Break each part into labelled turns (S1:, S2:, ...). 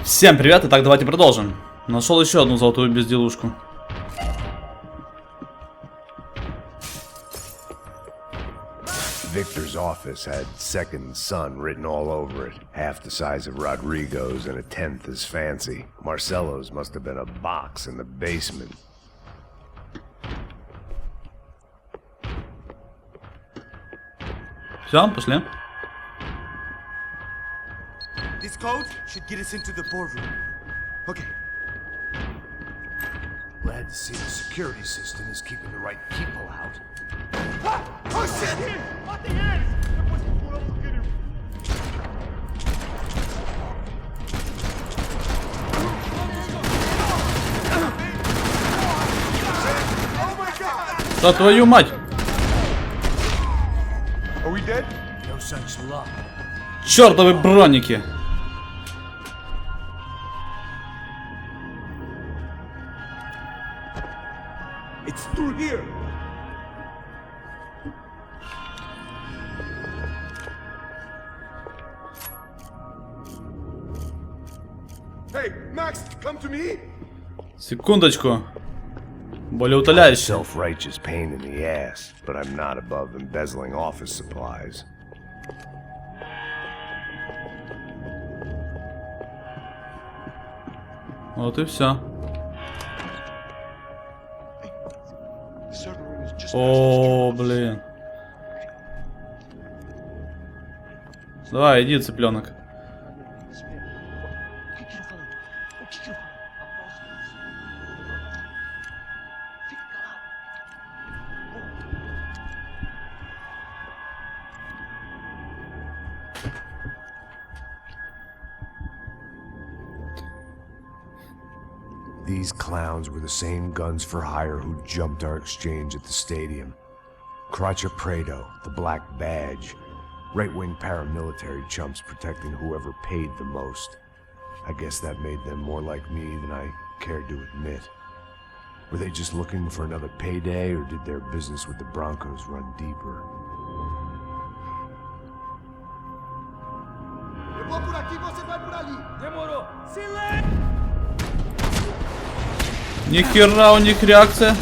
S1: Всем привет, итак, давайте продолжим. Нашел еще одну золотую безделушку.
S2: Victor's office had second son written all over it, half the size of Rodrigo's and a tenth as fancy. Marcelo's must have been a box in the basement.
S1: Все, пошли.
S3: This code should get us into the boardroom. Okay.
S2: Glad to see the security system is keeping the right people out.
S3: Ah! Oh shit! What the hell? Oh my god!
S1: Да твою мать!
S3: Are we dead?
S2: No such luck.
S1: Чёртовы броники!
S3: It's through here. Hey, Max, come to me.
S1: Секундочку. Более утоляющий.
S2: Self-righteous pain in the ass, but I'm not above embezzling office supplies.
S1: Вот и все. О, блин. Давай, иди, цыпленок.
S2: These clowns were the same guns for hire who jumped our exchange at the stadium. Crotcha Prado, the Black Badge. Right-wing paramilitary chumps protecting whoever paid the most. I guess that made them more like me than I cared to admit. Were they just looking for another payday, or did their business with the Broncos run deeper?
S3: Eu vou por aqui, você vai por ali. Demorou. Silêncio!
S1: Ни хера у них реакция.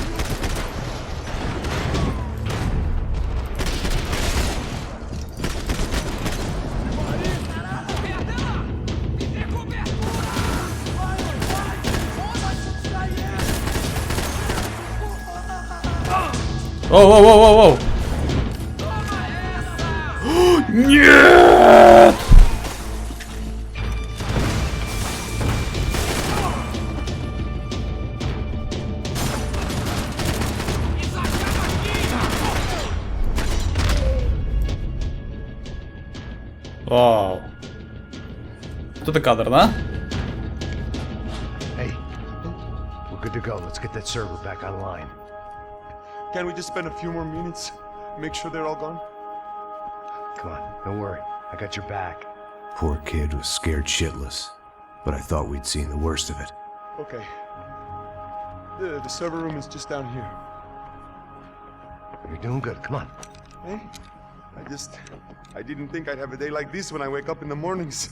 S1: Воу-воу-воу-воу-воу! Нет! Вау. Вот это кадр, да?
S2: Hey, we're good to go. Let's get that server back online.
S3: Can we just spend a few more minutes? Make sure they're all gone?
S2: Come on, don't worry. I got your back. Poor kid was scared shitless, but I thought we'd seen the worst of it.
S3: Okay. The server room is just down here.
S2: You're doing good. Come on.
S3: Hey? I didn't think I'd have a day like this when I wake up in the mornings.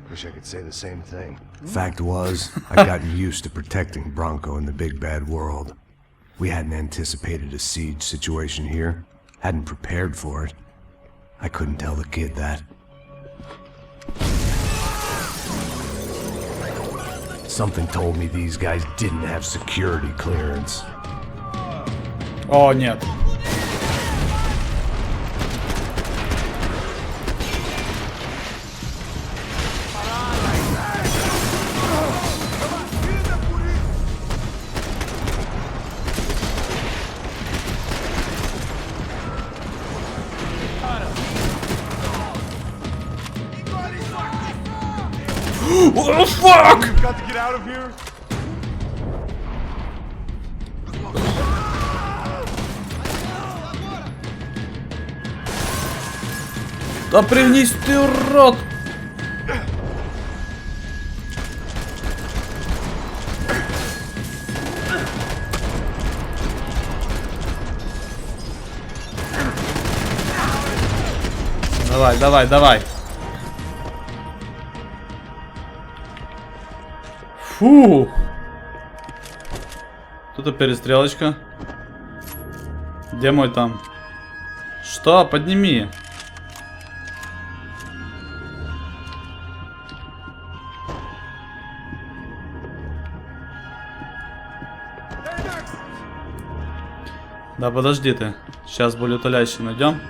S2: Wish I could say the same thing. Fact was, I'd gotten used to protecting Bronco in the big bad world. We hadn't anticipated a siege situation here, hadn't prepared for it. I couldn't tell the kid that. Something told me these guys didn't have security clearance.
S1: О, нет. Oh, fuck!
S3: We've got to get out of here.
S1: Да привнись ты, урод! Давай, давай, давай. Фу. Тут перестрелочка. Где мой там? Что? Подними. Да подожди ты. Сейчас более утоляющий найдем.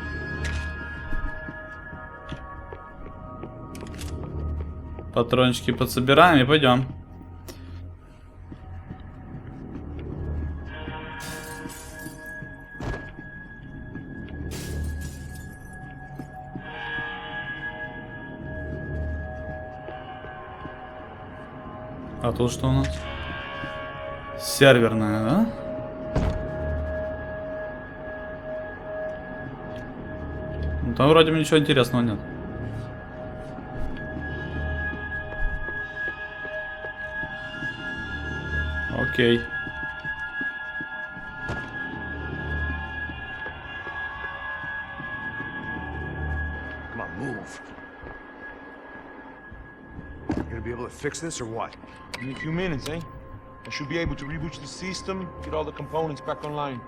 S1: Патрончики подсобираем и пойдем. А тут что у нас? Серверная, да? Ну, там вроде бы ничего интересного нет. Окей.
S2: Come on, move. You gonna be able to fix this or what?
S3: In a few minutes, eh? I should be able to reboot the system, get all the components back online.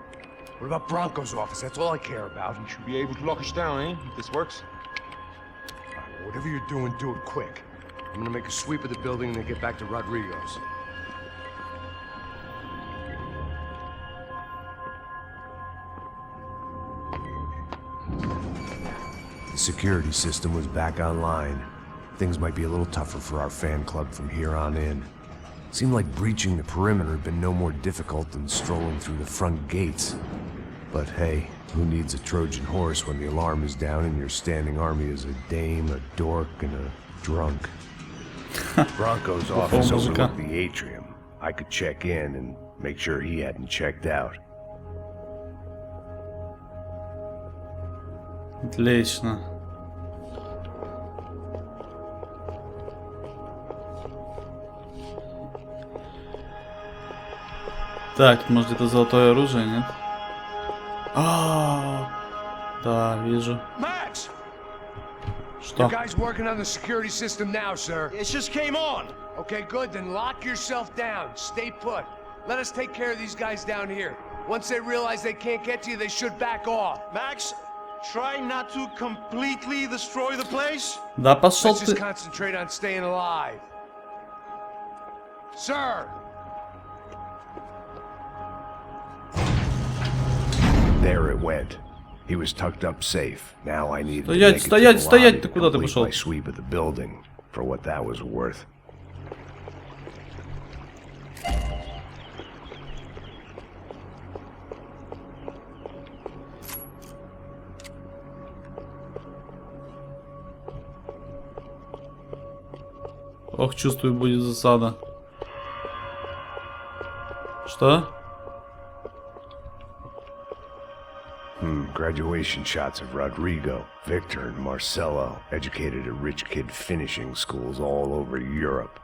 S2: What about Bronco's office? That's all I care about.
S3: You should be able to lock us down, eh? If this works.
S2: Alright, whatever you're doing, do it quick. I'm gonna make a sweep of the building and then get back to Rodrigo's. The security system was back online. Things might be a little tougher for our fan club from here on in. Seemed like breaching the perimeter had been no more difficult than strolling through the front gates. But hey, who needs a Trojan horse when the alarm is down and your standing army is a dame, a dork, and a drunk? Bronco's office overlooked the atrium. I could check in and make sure he hadn't checked out.
S1: Отлично. Так, может это золотое оружие, нет? Да, вижу.
S2: Max!
S1: Что?
S2: You guys working on the security system now, sir?
S4: It just came on.
S2: Okay, good. Then lock yourself down. Stay put. Let us take care of these guys down here. Once they realize they can't get to you, they should back off.
S4: Max, try not to completely destroy the place.
S1: Да пошел
S2: Let's just
S1: ты.
S2: concentrate on staying alive. Sir! There it went. He was tucked up safe. Now I need to make it to the lobby
S1: стоять, ты
S2: to
S1: куда ты
S2: complete
S1: пошел?
S2: my sweep of the building for what that was worth.
S1: Ох, чувствую, будет засада. Что?
S2: Graduation shots of Rodrigo, Victor, and Marcelo, educated at rich kid finishing schools all over Europe.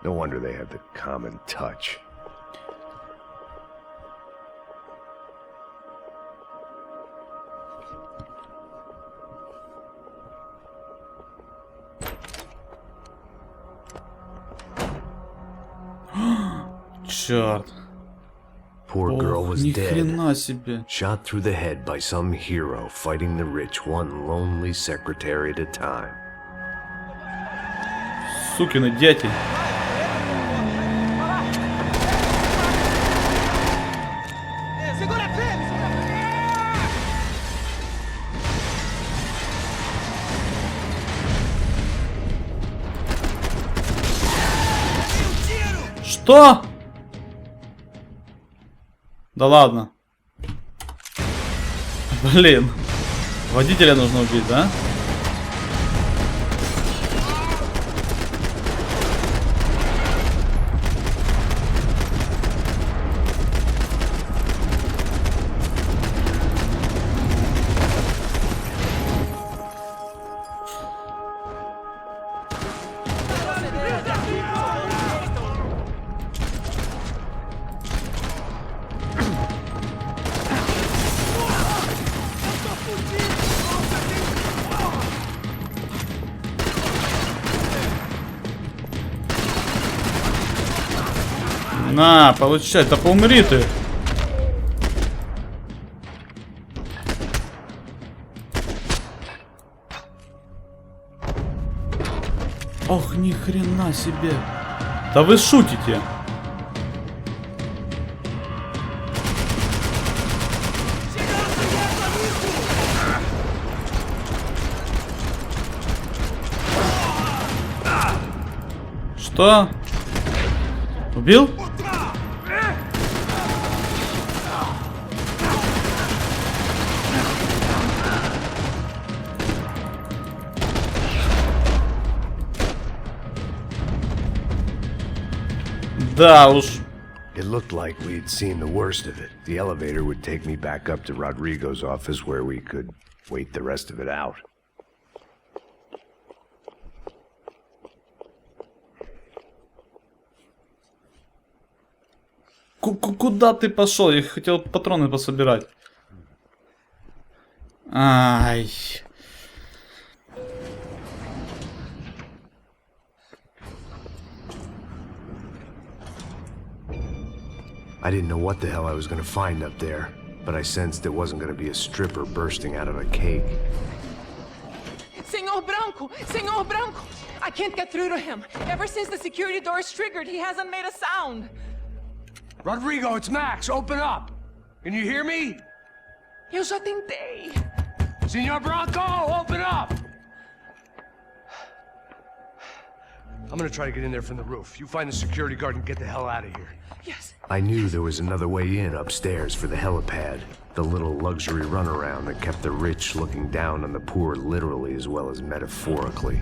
S2: No wonder they have the common touch.
S1: Черт.
S2: Poor girl
S1: Ох,
S2: was
S1: ни
S2: dead.
S1: хрена себе.
S2: Shot through the head by some hero fighting the rich, one lonely secretary at a time.
S1: Сукины дети. Что? Да ладно. Блин. Водителя нужно убить, да? На, получай, да поумри ты. Ох, ни хрена себе. Да вы шутите. Что? Убил? Да уж.
S2: It looked like we'd seen the worst of it. The elevator would take me back up to Rodrigo's office where we could wait the rest of it out.
S1: Куда ты пошел? Я хотел патроны пособирать. Ай.
S2: I didn't know what the hell I was going to find up there, but I sensed it wasn't going to be a stripper bursting out of a cake.
S5: Senor Branco! Senor Branco! I can't get through to him. Ever since the security door is triggered, he hasn't made a sound.
S2: Rodrigo, it's Max. Open up. Can you hear me?
S5: Eu já tentei.
S2: Senor Branco, open up. I'm gonna try to get in there from the roof. You find the security guard and get the hell out of here.
S5: Yes.
S2: I knew there was another way in upstairs for the helipad. The little luxury runaround that kept the rich looking down on the poor literally as well as metaphorically.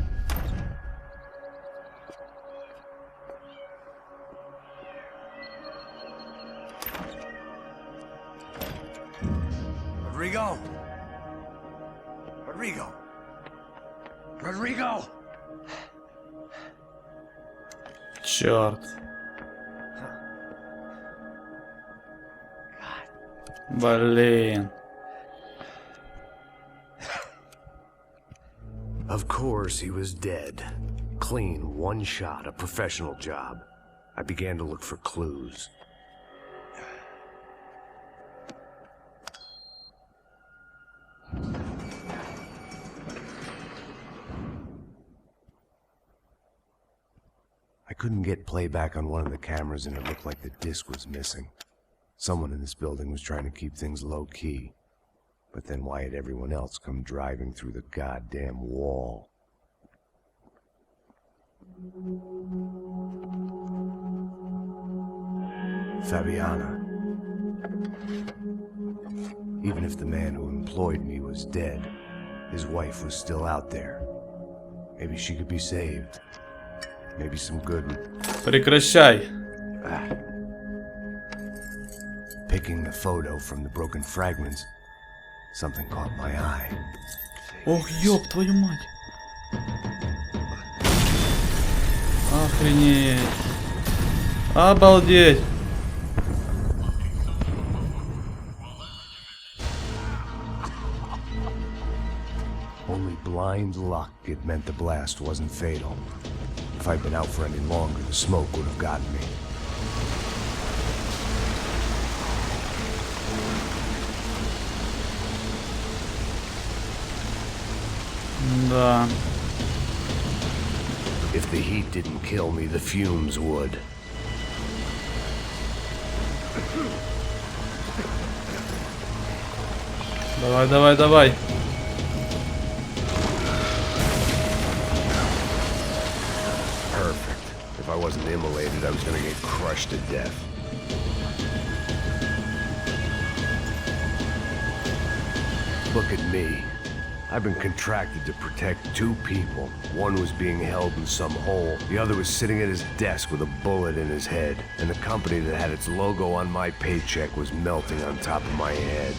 S2: Rodrigo! Rodrigo! Rodrigo!
S1: Черт. Блин.
S2: Of course, he was dead. Clean, one shot, a professional job. I began to look for clues. I couldn't get playback on one of the cameras and it looked like the disc was missing. Someone in this building was trying to keep things low-key. But then why had everyone else come driving through the goddamn wall? Fabiana. Even if the man who employed me was dead, his wife was still out there. Maybe she could be saved. Maybe some good...
S1: Прекращай.
S2: Picking the photo from the broken fragments, something caught my eye.
S1: Ох, ёб твою мать. Охренеть. Обалдеть.
S2: Only blind luck it meant the blast wasn't fatal. If I'd been out for any longer, the smoke would have gotten me.
S1: Да.
S2: If the heat didn't kill me, the fumes would.
S1: Давай, давай, давай.
S2: Perfect. If I wasn't immolated, I was gonna get crushed to death. Look at me. I've been contracted to protect two people. One was being held in some hole. The other was sitting at his desk with a bullet in his head. And the company that had its logo on my paycheck was melting on top of my head.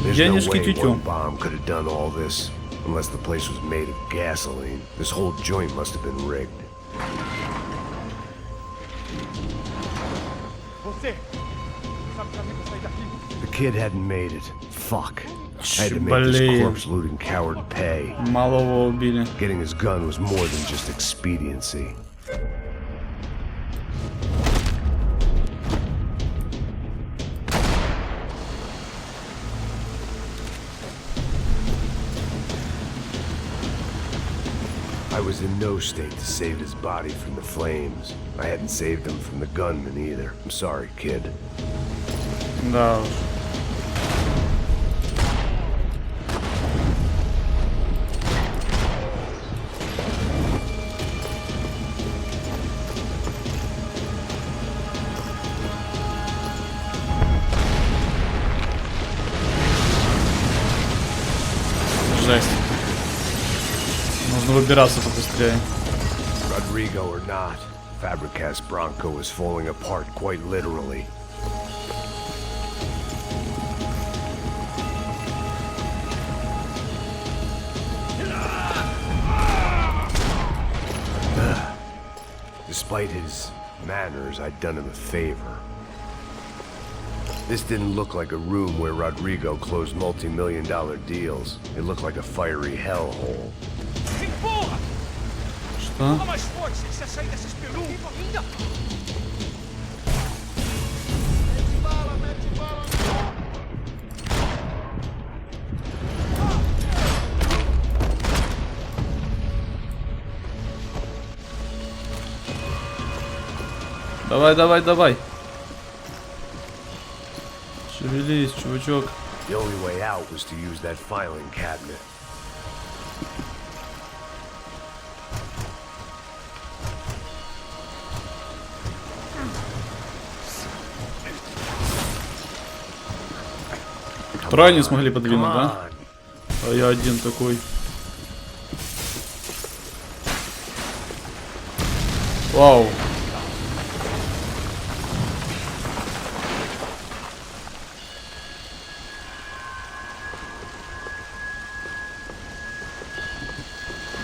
S2: There's no
S1: Денежки
S2: way
S1: тютю.
S2: one bomb could have done all this. Unless the place was made of gasoline. This whole joint must have been rigged. The kid hadn't made it. Fuck. I had to make this
S1: Блин.
S2: corpse-looting coward pay.
S1: Малого убили.
S2: Getting his gun was more than just expediency. I was in no state to save his body from the flames. I hadn't saved him from the gunman either. I'm sorry, kid.
S1: Да уж. Жесть. Нужно выбираться побыстрее.
S2: Rodrigo or not, Fabregas Bronco is falling apart quite literally. Despite his manners, I'd done him a favor. This didn't look like a room where Rodrigo closed multi-million-dollar deals. It looked like a fiery hellhole.
S1: Что? Давай, давай, давай. Шевелись, чувачок.
S2: The only way out was to use that filing cabinet.
S1: Трое не смогли подвинуть, да? А я один такой. Вау.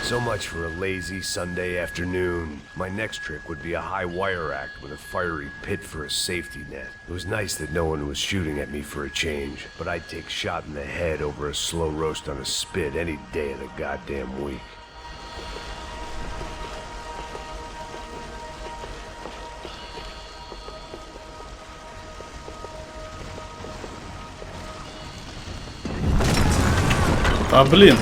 S2: So much for a lazy Sunday afternoon. My next trick would be a high wire act with a fiery pit for a safety net. It was nice that no one was shooting at me for a change, but I'd take a shot in the head over a slow roast on a spit any day of the goddamn week.
S1: А блин.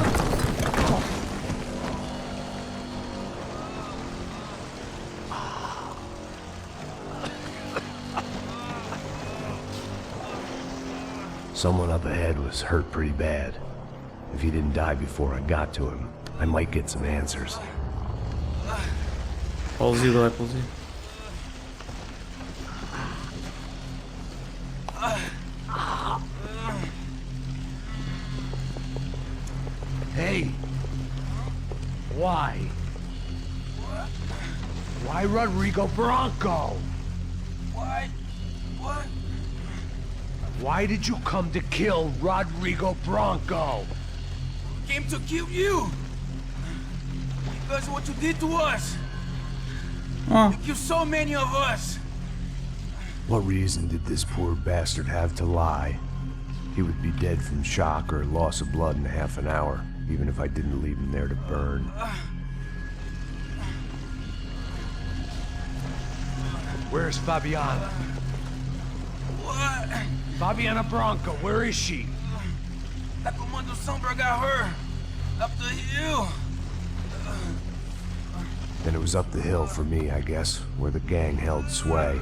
S2: Someone up ahead was hurt pretty bad. If he didn't die before I got to him, I might get some answers.
S1: Ползи, давай, ползи.
S2: Hey! Why? Why Rodrigo Bronco?
S6: What? What?
S2: Why did you come to kill Rodrigo Bronco?
S6: Came to kill you! Because of what you did to us!
S1: А,
S6: You killed so many of us!
S2: What reason did this poor bastard have to lie? He would be dead from shock or loss of blood in half an hour, even if I didn't leave him there to burn. Where's Fabiana?
S6: What?
S2: Fabiana Bronco, where is she?
S6: That Commander Sombra got her! Up the hill!
S2: Then it was up the hill for me, I guess, where the gang held sway.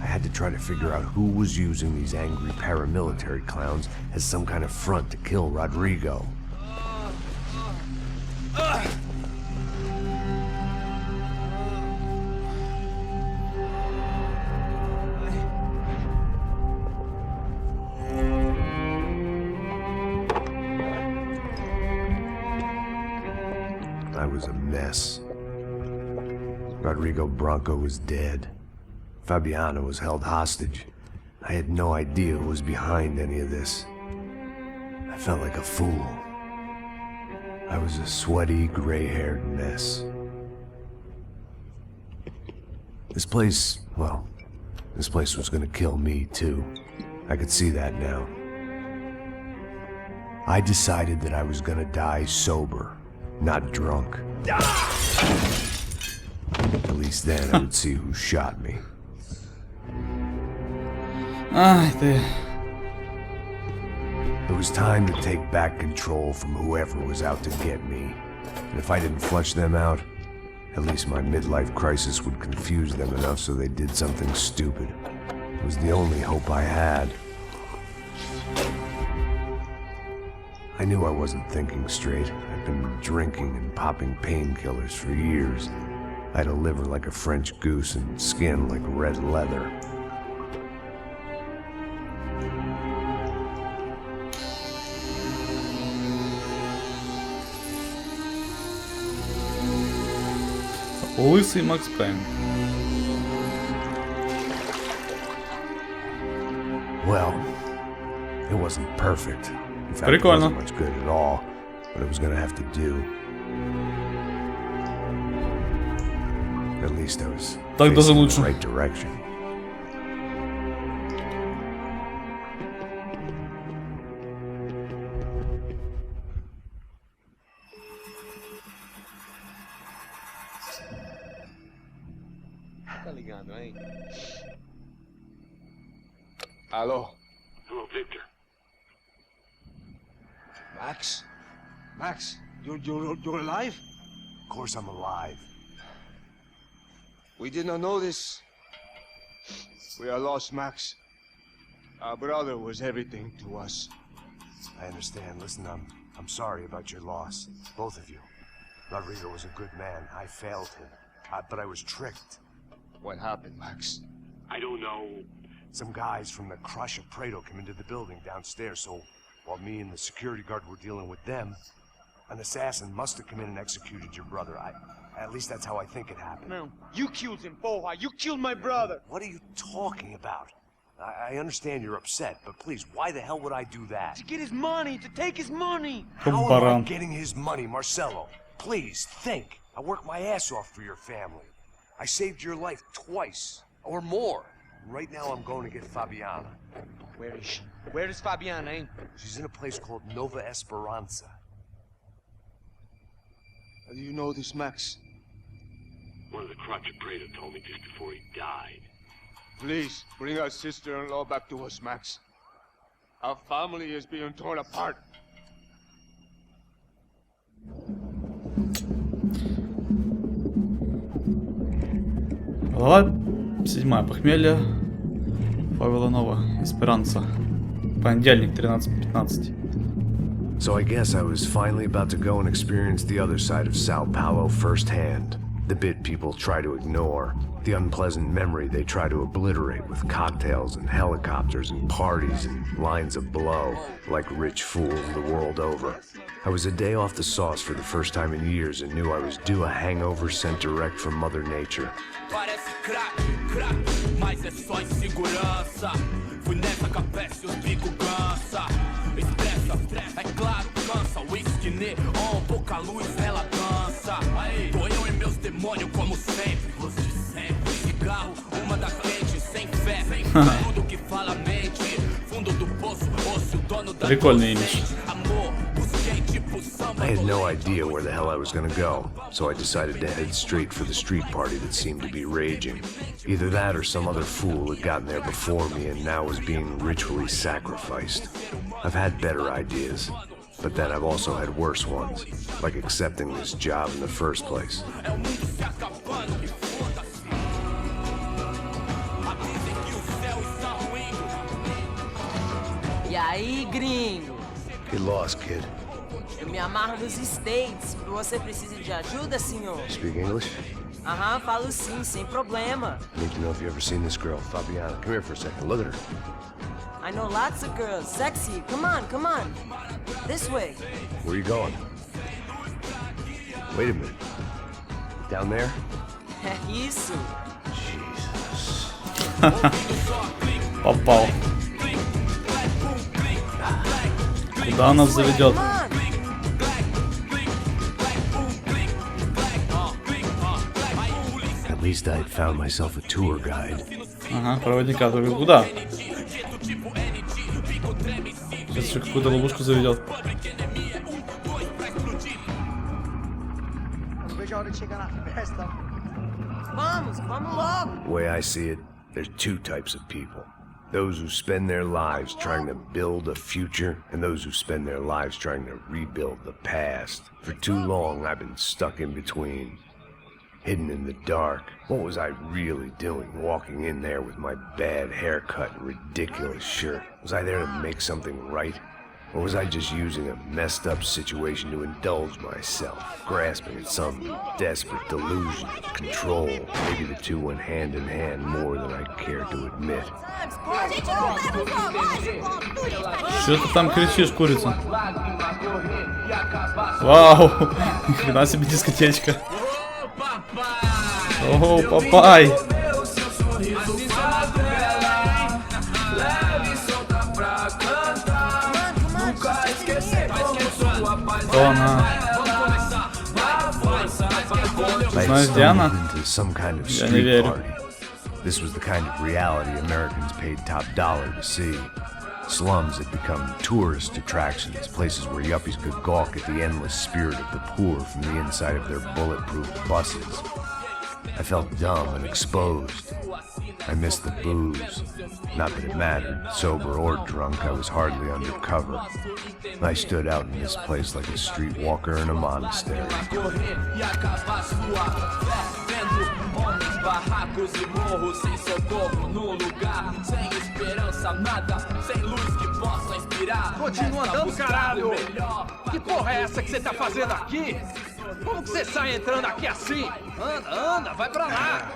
S2: I had to try to figure out who was using these angry paramilitary clowns as some kind of front to kill Rodrigo. I was a mess. Rodrigo Bronco was dead. Fabiana was held hostage. I had no idea who was behind any of this. I felt like a fool. I was a sweaty, gray-haired mess. This place, well, this place was gonna kill me too. I could see that now. I decided that I was gonna die sober, not drunk. At least then I would see who shot me.
S1: Ай, ты.
S2: It was time to take back control from whoever was out to get me. And if I didn't flush them out, at least my midlife crisis would confuse them enough so they did something stupid. It was the only hope I had. I knew I wasn't thinking straight. I'd been drinking and popping painkillers for years. I had a liver like a French goose and skin like red leather.
S1: Лысый Макс Пейн.
S2: Well, it wasn't perfect. In fact, it
S1: Прикольно.
S2: wasn't much good at all, but it was gonna have to do. At least I was
S1: Так даже
S2: facing
S1: лучше.
S2: the right direction.
S4: Tá ligado, hein? Alô?
S7: Hello, Victor.
S4: Max? Max, you're alive?
S2: Of course I'm alive.
S4: We did not know this. We are lost, Max. Our brother was everything to us.
S2: I understand. Listen, I'm sorry about your loss. Both of you. Rodrigo was a good man. I failed him. But I was tricked.
S4: What happened, Max?
S7: I don't know.
S2: Some guys from the Crush of Prado came into the building downstairs, so while me and the security guard were dealing with them, an assassin must have come in and executed your brother. At least that's how I think it happened.
S4: No, you killed him, Boha. You killed my brother.
S2: What are you talking about? I understand you're upset, but please, why the hell would I do that?
S4: To get his money, to take his money.
S2: How am I
S1: Баран.
S2: getting his money, Marcelo? Please, think. I worked my ass off for your family. I saved your life twice, or more. Right now I'm going to get Fabiana.
S4: Where is she? Where is Fabiana, eh?
S2: She's in a place called Nova Esperanza.
S4: How do you know this, Max?
S7: One of the Crotch of Prado told me just before he died.
S4: Please, bring our sister-in-law back to us, Max. Our family is being torn apart.
S1: Глава 7. Похмелье. Павела Нова. Эсперанца. Понедельник, 13:15.
S2: So I guess I was finally about to go and experience the other side of Sao Paulo firsthand. The bit people try to ignore. The unpleasant memory they try to obliterate with cocktails and helicopters and parties and lines of blow, like rich fools the world over. I was a day off the sauce for the first time in years and knew I was due a hangover sent direct from Mother Nature.
S6: Parece crack, mas é só insegurança. Fui nessa capeste, os bico cansa. Estressa, é claro, cansa. Whisky neon, pouca luz, ela dança. Tô eu e meus demônios como sempre. Os de sempre. Cigarro, uma da frente, sem fé. Tudo que fala mente. Fundo do poço, osso, dono da
S1: Прикольный имидж.
S6: amor, busquei tipo samba.
S2: I had no idea where the hell I was gonna go, so I decided to head straight for the street party that seemed to be raging. Either that or some other fool had gotten there before me and now was being ritually sacrificed. I've had better ideas, but then I've also had worse ones, like accepting this job in the first place.
S8: E aí, gringo?
S2: Get lost, kid.
S8: Eu me amarro nos States. Você precisa de ajuda, senhor?
S2: Speak English?
S8: Aham, falo sim, sem problema.
S2: I need to know if you've ever seen this girl, Fabiana. Come here for a second. Look at her.
S8: I know lots of girls. Sexy. Come on, come on. This way.
S2: Where are you going? Wait a minute. Down there?
S8: É isso.
S2: Jesus.
S1: Попал. Куда нас заведет?
S8: Come on.
S2: At least I had found myself a tour guide.
S1: Ага, проводника только куда? Сейчас еще какую-то ловушку заведет.
S8: Vamos, vamos logo.
S2: The way I see it, there's two types of people. Those who spend their lives trying to build a future, and those who spend their lives trying to rebuild the past. For too long, I've been stuck in between. Hidden in the dark. What was I really doing, walking in there with my bad haircut and ridiculous shirt? Was I there to make something right? Or was I just using a messed up situation to indulge myself, grasping at some desperate delusion of control? Maybe the two went hand in hand more than I care to admit.
S1: Что ты там кричишь, курица? Вау! Нихрена себе дискотечка. О, папай! Знаешь, где она? Я не верю.
S2: This was the kind of reality Americans paid top dollar to see. Slums had become tourist attractions, places where yuppies could gawk at the endless spirit of the poor from the inside of their bulletproof buses. I felt dumb and exposed. I missed the booze. Not that it mattered, sober or drunk, I was hardly undercover. I stood out in this place like a streetwalker in a monastery.
S9: Continua andando, caralho! Que porra é essa que você tá fazendo aqui? Como que você sai entrando aqui assim? Anda, anda, vai pra lá!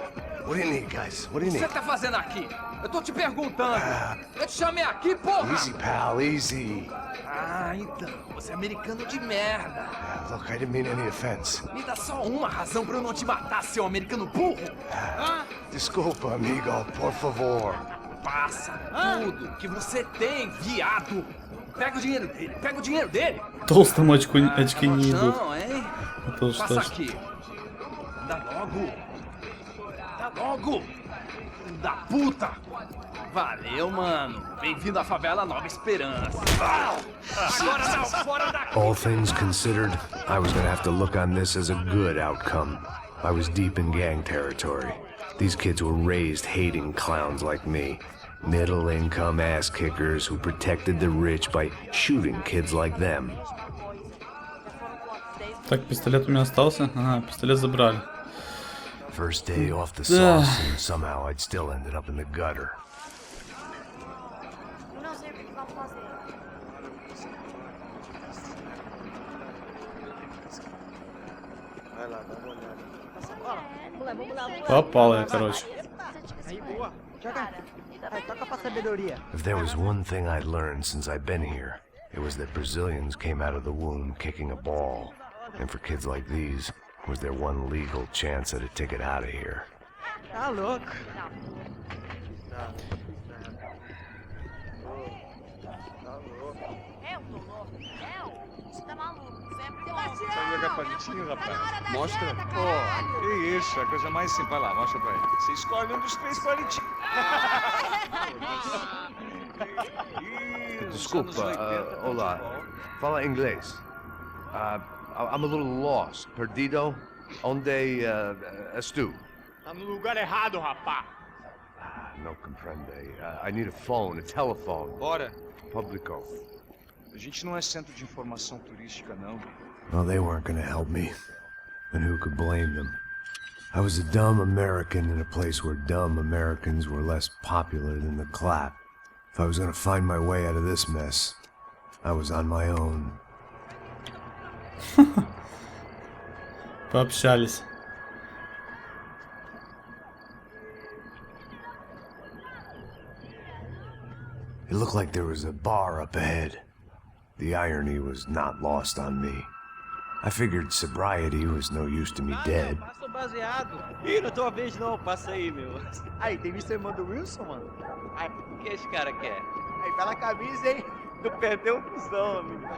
S2: What do you need, guys? What do you
S9: O que
S2: need?
S9: você tá fazendo aqui? Eu tô te perguntando! Eu te chamei aqui, porra!
S2: Easy, pal, easy.
S9: Ah, então, você é americano de merda!
S2: Look, I didn't mean any offense.
S9: Me dá só uma razão pra eu não te matar, seu americano burro!
S2: Desculpa, amigo, por favor.
S9: Passa tudo que você tem, viado! Pega o dinheiro dele, pega o dinheiro dele!
S1: Толстому очки не идут.
S9: Não, hein?
S1: Это что
S9: Passa
S1: ж.
S9: aqui! Dá logo! Dá logo! Da puta! Valeu, mano! Bem-vindo à favela Nova Esperança! Agora não, fora daqui!
S2: All things considered, I was gonna have to look on this as a good outcome. I was deep in gang territory. These kids were raised hating clowns like me. Middle-income ass-kickers who protected the rich by shooting kids like them.
S1: Так, пистолет у меня остался. Ага, пистолет забрали.
S2: First day off the sauce, and somehow I'd still ended up in the gutter.
S1: Попал я, короче.
S2: If there was one thing I'd learned since I've been here, it was that Brazilians came out of the womb kicking a ball. And for kids like these, was their one legal chance at a ticket out of here.
S10: Tá louco.
S11: Sabe jogar palitinho, rapaz? Mostra. Pô, que isso, a coisa mais simples. Vai lá, mostra pra ele. Você escolhe um dos 3 palitinhos.
S2: Desculpa, olá. Fala inglês. I'm a little lost. Perdido? Onde estou?
S11: Tá no lugar errado, rapá.
S2: No comprende. I need a phone, a telephone.
S11: Bora.
S2: Publico.
S11: A gente não é centro de informação turística, não.
S2: Well, they weren't gonna help me. And who could blame them? I was a dumb American in a place where dumb Americans were less popular than the clap. If I was gonna find my way out of this mess, I was on my own.
S1: Пообщались.
S2: It looked like there was a bar up ahead. The irony was not lost on me. I figured sobriety was no use to me dead.
S10: Passou baseado. Ih, não tô a vez não, passa aí, meu. Aí, tem visto a irmã do Wilson, mano? Aí, o que esse cara quer? Aí, pela camisa, hein? Tu perdeu o cuzão, amigo.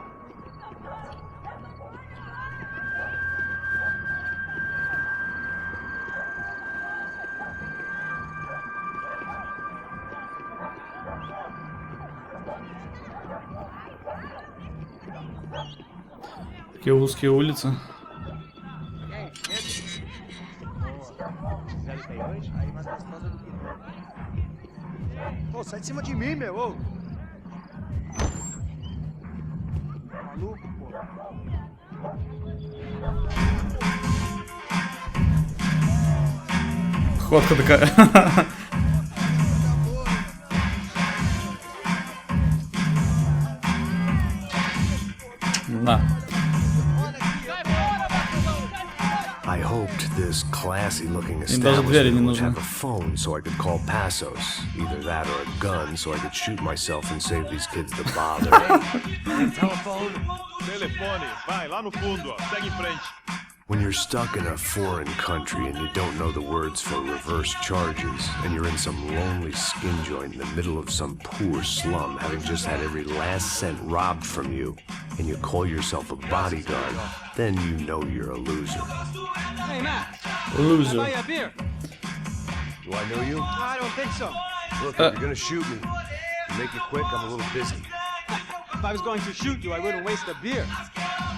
S1: Такие узкие улицы.
S10: Pô, sai de cima de mim, meu. Ô. Maluco, pô.
S1: Ходка такая. На.
S2: I hoped this classy-looking
S1: Им даже двери не
S2: establishment would
S1: нужны.
S2: have a phone so I could call Passos. Either that or a gun so I could shoot myself and save these kids the bother.
S11: Telefone, vai lá no fundo, ó. Segue em frente.
S2: When you're stuck in a foreign country and you don't know the words for reverse charges, and you're in some lonely skin joint in the middle of some poor slum, having just had every last cent robbed from you, and you call yourself a bodyguard, then you know you're a loser.
S10: Hey, Matt.
S1: Loser.
S10: Buy you a beer.
S2: Do I know you?
S10: I don't think so.
S2: Look, if you're gonna shoot me, make it quick, I'm a little busy.
S10: If I was going to shoot you, I wouldn't waste a beer.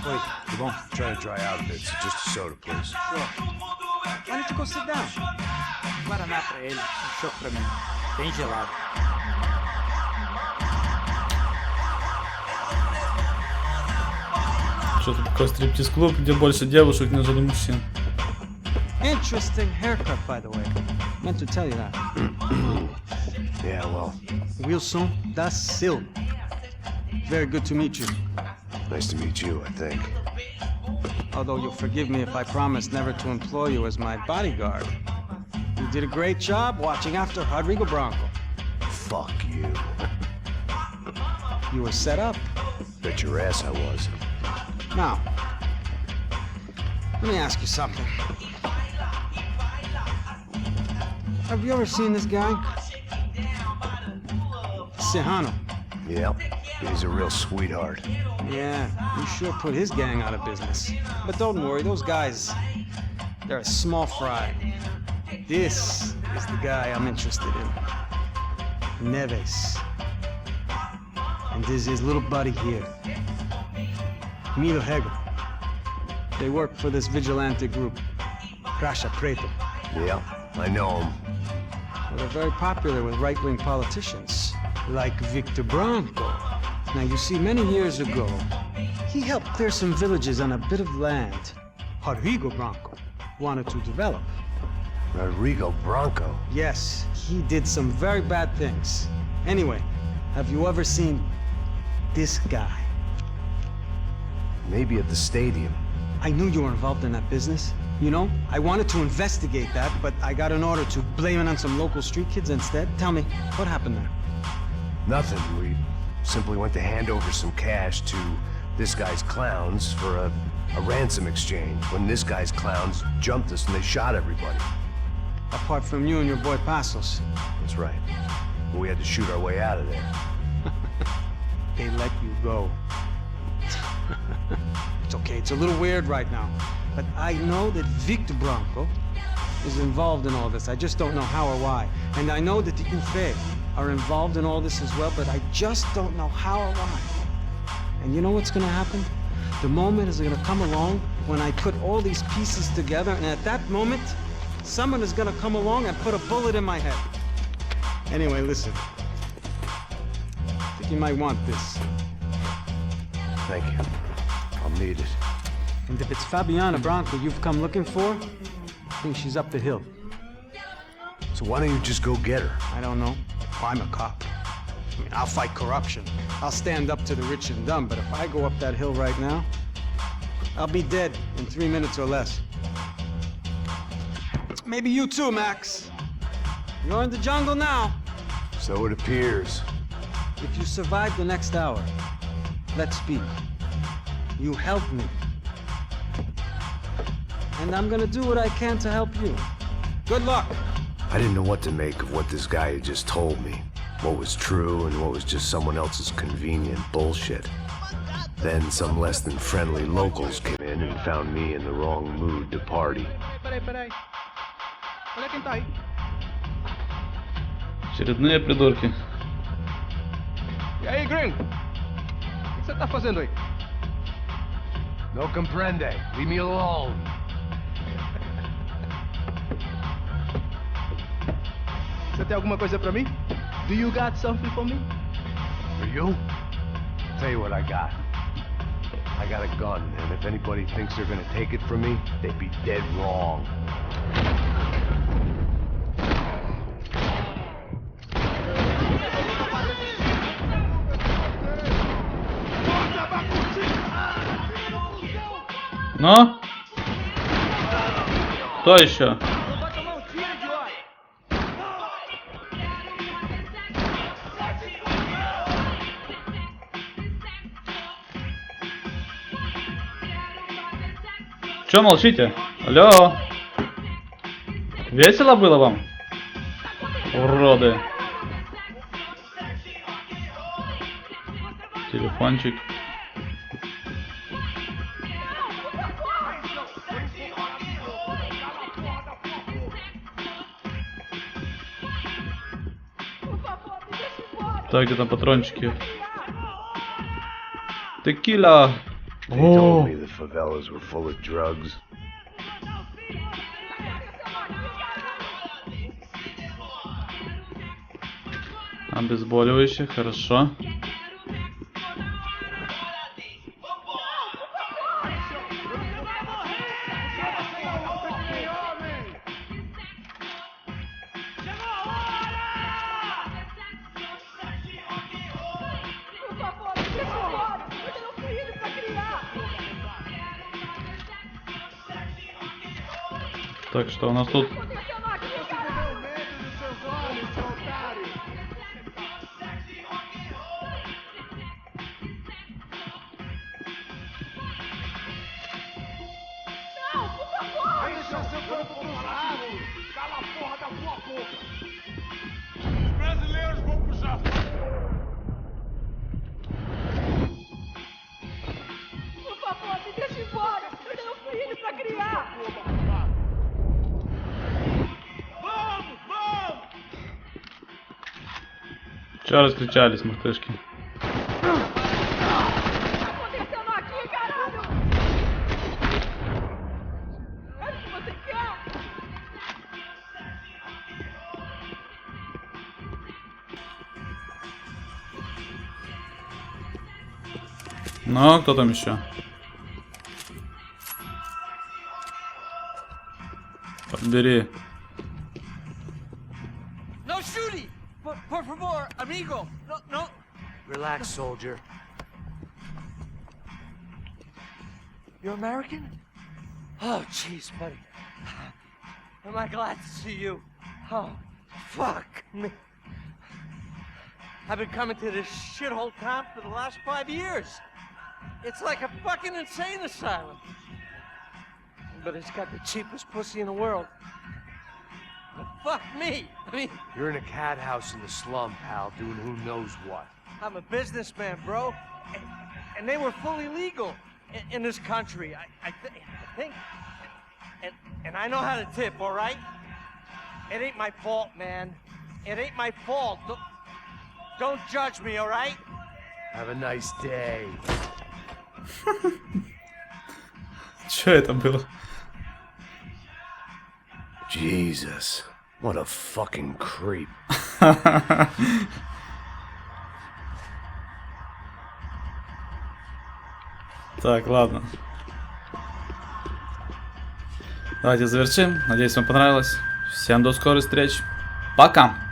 S2: Wait, come on. I'm trying to dry out a bit, so just a soda, please.
S10: Sure. Why don't you go sit down? Guaraná pra ele, chopp pra mim. Bem gelado.
S1: Что-то такой стриптиз-клуб, где больше девушек, нежели мужчин.
S10: Interesting haircut, by the way. Meant to tell you that.
S2: Yeah, well,
S10: Wilson da Silva. Very good to meet you.
S2: nice to meet you, I think.
S10: Although you'll forgive me if I promise never to employ you as my bodyguard. You did a great job watching after Rodrigo Bronco.
S2: Fuck you.
S10: You were set up.
S2: Bet your ass I was.
S10: Now, let me ask you something. Have you ever seen this guy? Sejano.
S2: Yep, he's a real sweetheart.
S10: Yeah, he sure put his gang out of business. But don't worry, those guys, they're a small fry. This is the guy I'm interested in. Neves. And this is his little buddy here. Milo Hegel. They work for this vigilante group, Crasha Preto.
S2: Yep, I know him.
S10: Well, they're very popular with right-wing politicians, like Victor Bronco. Now, you see, many years ago, he helped clear some villages on a bit of land Rodrigo Bronco wanted to develop.
S2: Rodrigo Bronco?
S10: Yes, he did some very bad things. Anyway, have you ever seen this guy?
S2: Maybe at the stadium.
S10: I knew you were involved in that business. You know, I wanted to investigate that, but I got an order to blame it on some local street kids instead. Tell me, what happened there?
S2: Nothing. We simply went to hand over some cash to this guy's clowns for a ransom exchange when this guy's clowns jumped us and they shot everybody.
S10: Apart from you and your boy Passos.
S2: That's right. We had to shoot our way out of there.
S10: They let you go. It's okay, it's a little weird right now. But I know that Victor Bronco is involved in all this. I just don't know how or why. And I know that the UFE are involved in all this as well, but I just don't know how or why. And you know what's gonna happen? The moment is gonna come along when I put all these pieces together, and at that moment, someone is gonna come along and put a bullet in my head. Anyway, listen. I think you might want this.
S2: Thank you. I'll need it.
S10: And if it's Fabiana Bronco you've come looking for, I think she's up the hill.
S2: So why don't you just go get her?
S10: I don't know. I'm a cop. I mean, I'll fight corruption. I'll stand up to the rich and dumb, but if I go up that hill right now, I'll be dead in 3 minutes or less. Maybe you too, Max. You're in the jungle now.
S2: So it appears.
S10: If you survive the next hour, let's speak. You help me. And I'm gonna do what I can to help you. Good luck.
S2: I didn't know what to make of what this guy had just told me. What was true and what was just someone else's convenient bullshit. Then some less than friendly locals came in and found me in the wrong mood to party.
S1: Очередные придурки.
S9: E aí, gringo? O que você tá fazendo aí?
S2: No comprende. Leave me alone.
S9: Você tem alguma coisa pra mim? Do you got something for me?
S2: For you? Tell you what I got. I got a gun, and if anybody thinks they're gonna take it from me, they'd be dead wrong.
S1: Ну? Кто еще? Че молчите? Алло? Весело было вам? Уроды. Телефончик. Так, где там патрончики? Текила.
S2: They told me the favelas were full of drugs.
S1: Обезболивающее, хорошо. Так, что у нас тут? Че раскричались, мартышки? Ну, кто там еще? Подбери.
S9: No shooting! Por favor, amigo! No, no!
S2: Relax, soldier.
S9: You're American? Oh, jeez, buddy. Am I glad to see you? Oh, fuck me. I've been coming to this shithole town for the last 5 years. It's like a fucking insane asylum. But it's got the cheapest pussy in the world. But fuck me. I mean,
S2: You're in a cat house in the slum, pal, doing who knows what.
S9: I'm a businessman, bro. And they were fully legal in this country. I think. And I know how to tip, all right? It ain't my fault, man. It ain't my fault. Don't judge me, all right?
S2: Have a nice day.
S1: Че это было?
S2: Jesus, what a fucking creep.
S1: Так, ладно. Давайте завершим. Надеюсь, вам понравилось. Всем до скорых встреч. Пока.